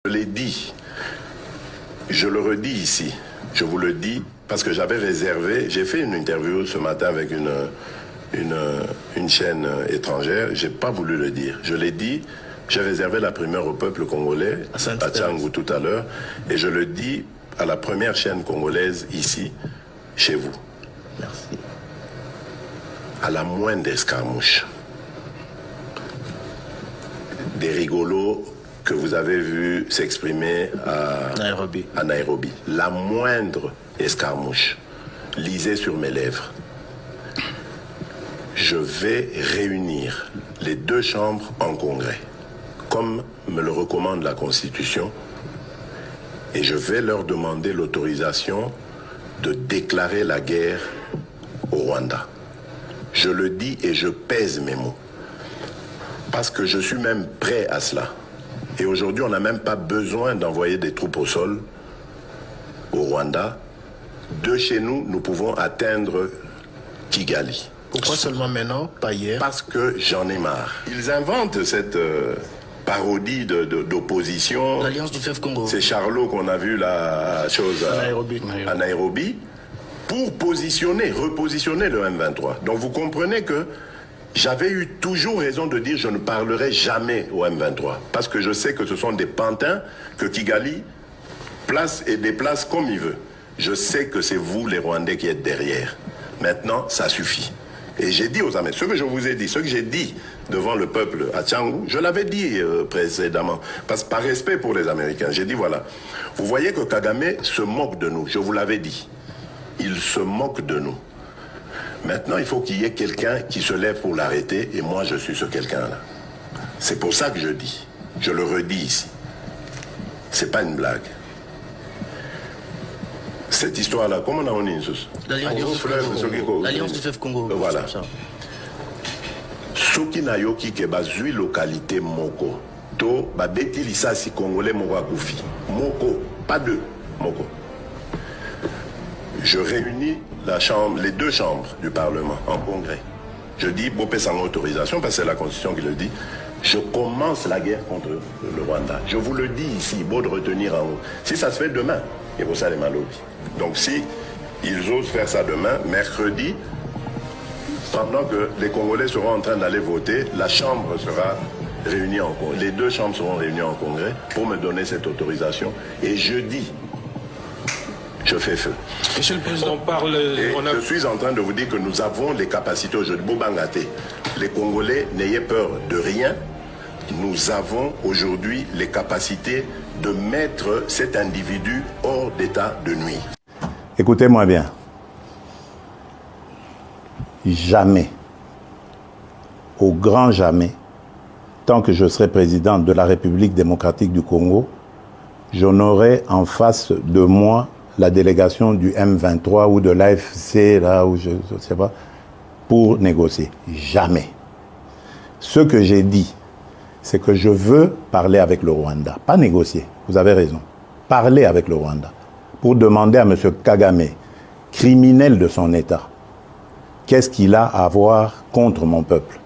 Je l'ai dit, je le redis ici, je vous le dis, parce que j'avais réservé, j'ai fait une interview ce matin avec une chaîne étrangère, j'ai pas voulu le dire. Je l'ai dit, j'ai réservé la primeur au peuple congolais, à Tchangou tout à l'heure, et je le dis à la première chaîne congolaise ici, chez vous. Merci. À la moindre escarmouche, des rigolos que vous avez vu s'exprimer à Nairobi. La moindre escarmouche, lisez sur mes lèvres. Je vais réunir les deux chambres en congrès, comme me le recommande la Constitution, et je vais leur demander l'autorisation de déclarer la guerre au Rwanda. Je le dis et je pèse mes mots, parce que je suis même prêt à cela. Et aujourd'hui, on n'a même pas besoin d'envoyer des troupes au sol au Rwanda. De chez nous, nous pouvons atteindre Kigali. Pourquoi seulement maintenant, pas hier? Parce que j'en ai marre. Ils inventent cette parodie d'opposition. L'Alliance du fleuve Congo. C'est Charlot qu'on a vu la chose à Nairobi pour repositionner le M23. Donc vous comprenez que j'avais eu toujours raison de dire je ne parlerai jamais au M23. Parce que je sais que ce sont des pantins que Kigali place et déplace comme il veut. Je sais que c'est vous les Rwandais qui êtes derrière. Maintenant, ça suffit. Et j'ai dit aux Américains, ce que je vous ai dit, ce que j'ai dit devant le peuple à Tchangou, je l'avais dit précédemment, parce que par respect pour les Américains, j'ai dit voilà, vous voyez que Kagame se moque de nous, je vous l'avais dit. Il se moque de nous. Maintenant, il faut qu'il y ait quelqu'un qui se lève pour l'arrêter, et moi, je suis ce quelqu'un-là. C'est pour ça que je dis. Je le redis ici. C'est pas une blague. Cette histoire-là, comment on a dit l'Alliance du fleuve Congo. Voilà. Soki na yoki ke bazui localité moko. To babeti lisasi congolais moko akufi. Moko, pas deux, moko. Je réunis les deux chambres du Parlement en congrès. Je dis, Bopé sans autorisation, parce que c'est la Constitution qui le dit, je commence la guerre contre le Rwanda. Je vous le dis ici, beau de retenir en haut. Si ça se fait demain, il faut ça les malobis. Donc si ils osent faire ça demain, mercredi, pendant que les Congolais seront en train d'aller voter, la Chambre sera réunie en congrès. Les deux chambres seront réunies en congrès pour me donner cette autorisation. Et jeudi, je fais feu. Monsieur le Président, je suis en train de vous dire que nous avons les capacités aujourd'hui. Bobangate, les Congolais, n'ayez peur de rien. Nous avons aujourd'hui les capacités de mettre cet individu hors d'état de nuire. Écoutez-moi bien. Jamais, au grand jamais, tant que je serai président de la République démocratique du Congo, je n'aurai en face de moi la délégation du M23 ou de l'AFC, là où je ne sais pas, pour négocier. Jamais. Ce que j'ai dit, c'est que je veux parler avec le Rwanda, pas négocier, vous avez raison, parler avec le Rwanda, pour demander à M. Kagame, criminel de son État, qu'est-ce qu'il a à voir contre mon peuple?